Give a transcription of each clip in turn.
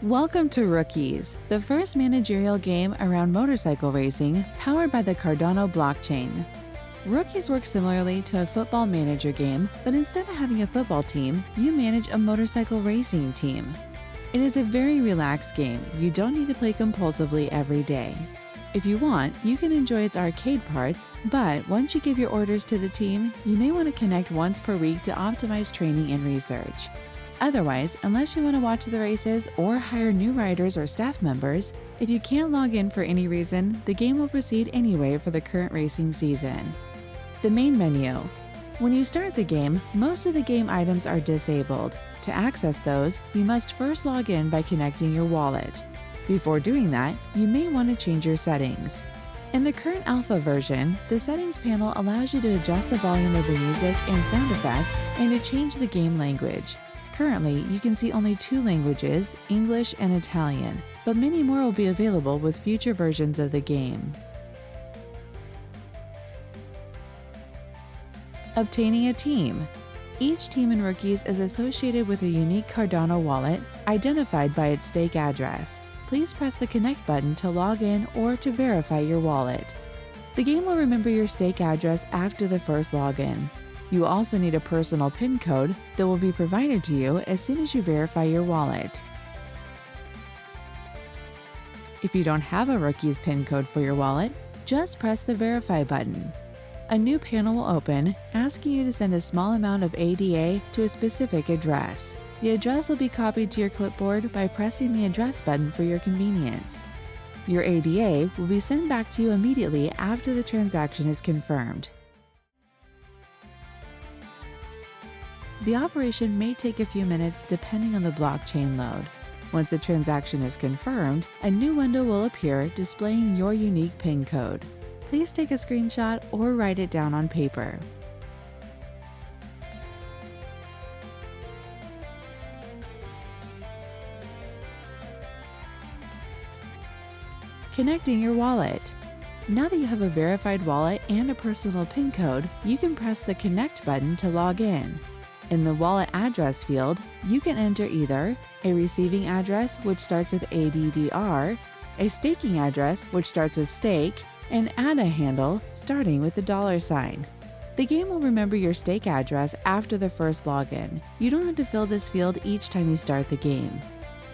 Welcome to Rookiez, the first managerial game around motorcycle racing powered by the Cardano blockchain. Rookiez works similarly to a football manager game, but instead of having a football team, you manage a motorcycle racing team. It is a very relaxed game. You don't need to play compulsively every day. If you want, you can enjoy its arcade parts, but once you give your orders to the team, you may want to connect once per week to optimize training and research. Otherwise, unless you want to watch the races or hire new riders or staff members, if you can't log in for any reason, the game will proceed anyway for the current racing season. The main menu. When you start the game, most of the game items are disabled. To access those, you must first log in by connecting your wallet. Before doing that, you may want to change your settings. In the current alpha version, the settings panel allows you to adjust the volume of the music and sound effects and to change the game language. Currently, you can see only 2 languages, English and Italian, but many more will be available with future versions of the game. Obtaining a team. Each team in Rookiez is associated with a unique Cardano wallet identified by its stake address. Please press the Connect button to log in or to verify your wallet. The game will remember your stake address after the first login. You also need a personal PIN code that will be provided to you as soon as you verify your wallet. If you don't have a Rookiez PIN code for your wallet, just press the Verify button. A new panel will open, asking you to send a small amount of ADA to a specific address. The address will be copied to your clipboard by pressing the Address button for your convenience. Your ADA will be sent back to you immediately after the transaction is confirmed. The operation may take a few minutes depending on the blockchain load. Once a transaction is confirmed, a new window will appear displaying your unique PIN code. Please take a screenshot or write it down on paper. Connecting your wallet. Now that you have a verified wallet and a personal PIN code, you can press the Connect button to log in. In the wallet address field, you can enter either a receiving address which starts with ADDR, a staking address which starts with stake, and add a handle starting with a $sign. The game will remember your stake address after the first login. You don't have to fill this field each time you start the game.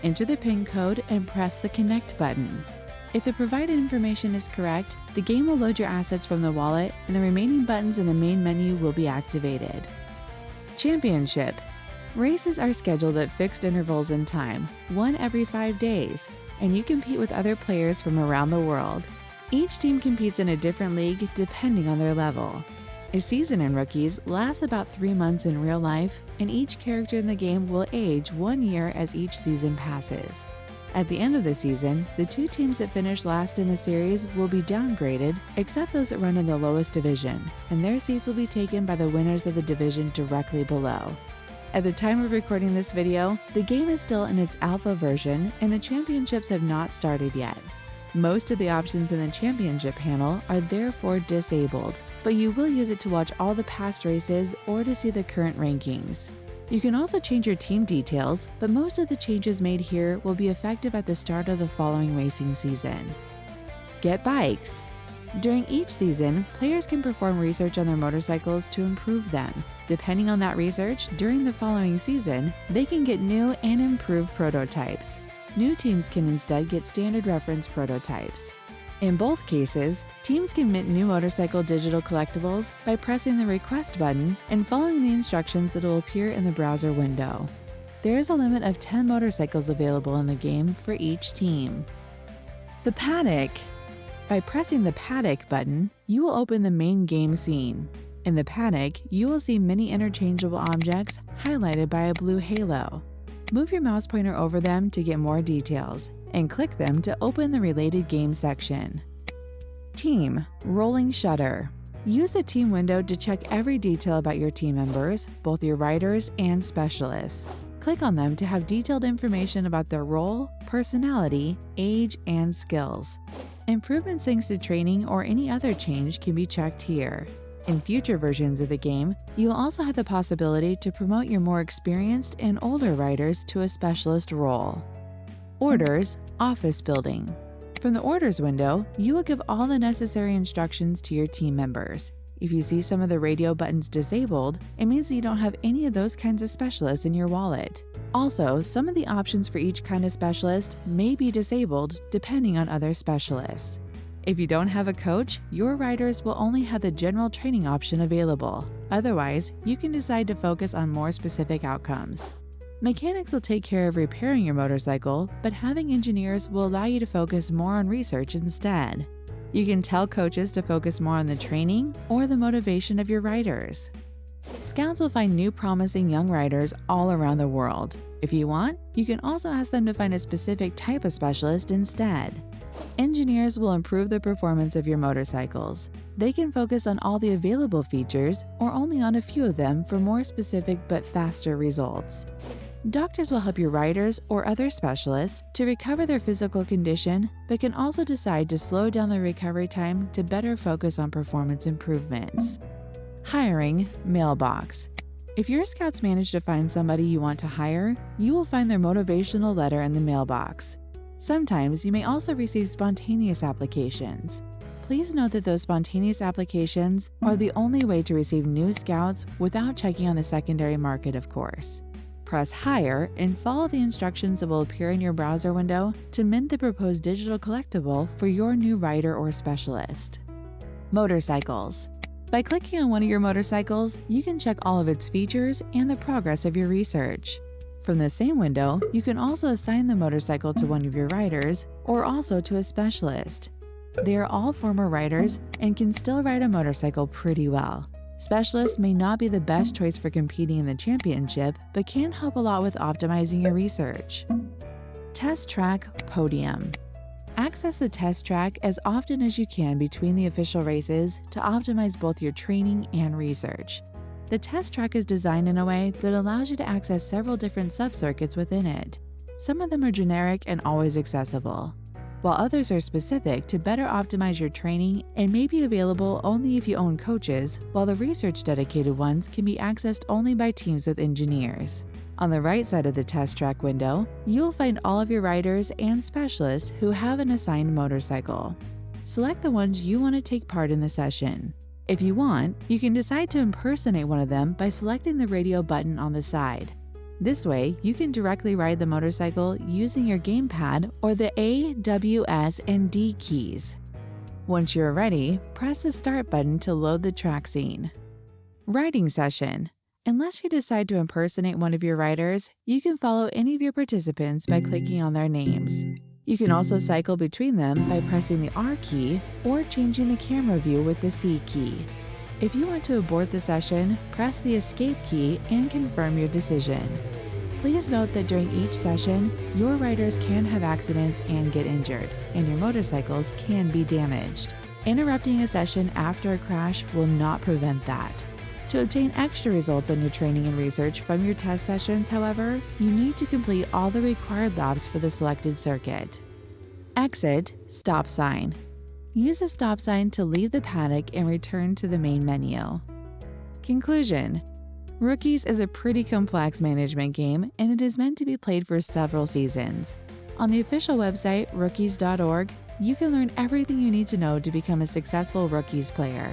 Enter the PIN code and press the Connect button. If the provided information is correct, the game will load your assets from the wallet and the remaining buttons in the main menu will be activated. Championship. Races are scheduled at fixed intervals in time, one every 5 days, and you compete with other players from around the world. Each team competes in a different league depending on their level. A season in Rookiez lasts about 3 months in real life, and each character in the game will age 1 year as each season passes. At the end of the season, the 2 teams that finish last in the series will be downgraded, except those that run in the lowest division, and their seats will be taken by the winners of the division directly below. At the time of recording this video, the game is still in its alpha version and the championships have not started yet. Most of the options in the championship panel are therefore disabled, but you will use it to watch all the past races or to see the current rankings. You can also change your team details, but most of the changes made here will be effective at the start of the following racing season. Get bikes. During each season, players can perform research on their motorcycles to improve them. Depending on that research, during the following season, they can get new and improved prototypes. New teams can instead get standard reference prototypes. In both cases, teams can mint new motorcycle digital collectibles by pressing the Request button and following the instructions that will appear in the browser window. There is a limit of 10 motorcycles available in the game for each team. The Paddock. By pressing the Paddock button, you will open the main game scene. In the Paddock, you will see many interchangeable objects highlighted by a blue halo. Move your mouse pointer over them to get more details, and click them to open the related game section. Team. Rolling shutter. Use the team window to check every detail about your team members, both your riders and specialists. Click on them to have detailed information about their role, personality, age, and skills. Improvements thanks to training or any other change can be checked here. In future versions of the game, you will also have the possibility to promote your more experienced and older riders to a specialist role. Orders, Office Building. From the Orders window, you will give all the necessary instructions to your team members. If you see some of the radio buttons disabled, it means that you don't have any of those kinds of specialists in your wallet. Also, some of the options for each kind of specialist may be disabled depending on other specialists. If you don't have a coach, your riders will only have the general training option available. Otherwise, you can decide to focus on more specific outcomes. Mechanics will take care of repairing your motorcycle, but having engineers will allow you to focus more on research instead. You can tell coaches to focus more on the training or the motivation of your riders. Scouts will find new promising young riders all around the world. If you want, you can also ask them to find a specific type of specialist instead. Engineers will improve the performance of your motorcycles. They can focus on all the available features or only on a few of them for more specific but faster results. Doctors will help your riders or other specialists to recover their physical condition, but can also decide to slow down the recovery time to better focus on performance improvements. Hiring mailbox. If your scouts manage to find somebody you want to hire, you will find their motivational letter in the mailbox. Sometimes you may also receive spontaneous applications. Please note that those spontaneous applications are the only way to receive new scouts without checking on the secondary market, of course. Press Hire and follow the instructions that will appear in your browser window to mint the proposed digital collectible for your new rider or specialist. Motorcycles. By clicking on one of your motorcycles, you can check all of its features and the progress of your research. From the same window, you can also assign the motorcycle to one of your riders or also to a specialist. They are all former riders and can still ride a motorcycle pretty well. Specialists may not be the best choice for competing in the championship, but can help a lot with optimizing your research. Test Track Podium. Access the test track as often as you can between the official races to optimize both your training and research. The test track is designed in a way that allows you to access several different subcircuits within it. Some of them are generic and always accessible, while others are specific to better optimize your training and may be available only if you own coaches, while the research-dedicated ones can be accessed only by teams with engineers. On the right side of the test track window, you'll find all of your riders and specialists who have an assigned motorcycle. Select the ones you want to take part in the session. If you want, you can decide to impersonate one of them by selecting the radio button on the side. This way, you can directly ride the motorcycle using your gamepad or the A, W, S, and D keys. Once you're ready, press the Start button to load the track scene. Riding Session. Unless you decide to impersonate one of your riders, you can follow any of your participants by clicking on their names. You can also cycle between them by pressing the R key or changing the camera view with the C key. If you want to abort the session, press the Escape key and confirm your decision. Please note that during each session, your riders can have accidents and get injured, and your motorcycles can be damaged. Interrupting a session after a crash will not prevent that. To obtain extra results on your training and research from your test sessions, however, you need to complete all the required laps for the selected circuit. Exit Stop Sign. Use the stop sign to leave the paddock and return to the main menu. Conclusion. Rookiez is a pretty complex management game, and it is meant to be played for several seasons. On the official website, rookiez.org, you can learn everything you need to know to become a successful Rookiez player.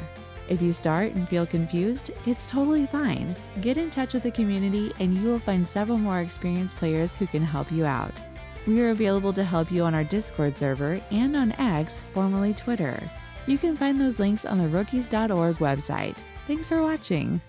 If you start and feel confused, it's totally fine. Get in touch with the community and you will find several more experienced players who can help you out. We are available to help you on our Discord server and on X, formerly Twitter. You can find those links on the rookiez.org website. Thanks for watching.